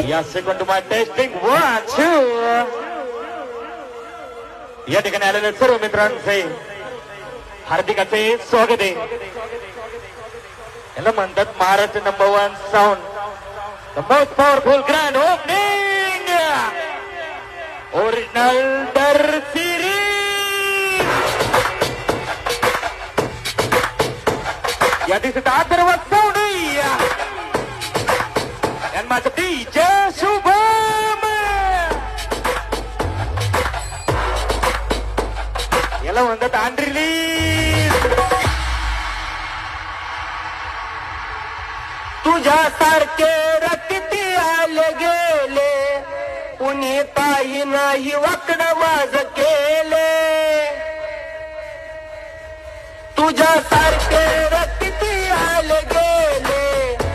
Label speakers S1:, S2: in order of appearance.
S1: या सेकंड मा टेस्टिंग 1 2 या ठिकाणी आलेल्या सर्व मित्रांचे हार्दिक असे स्वागत आहे. याला म्हणतात Maharashtra number 1 sound, the most powerful grand opening original डर सिरीज. या दिवशी आदरवर साऊंड and माझं डीजे शुभम. याला म्हणतात अनरिलीज.
S2: तुझ्यासारखे रक्ती आले गेले, कुणी ताई नाही वाकडं माझ केले. तुझ्यासारखे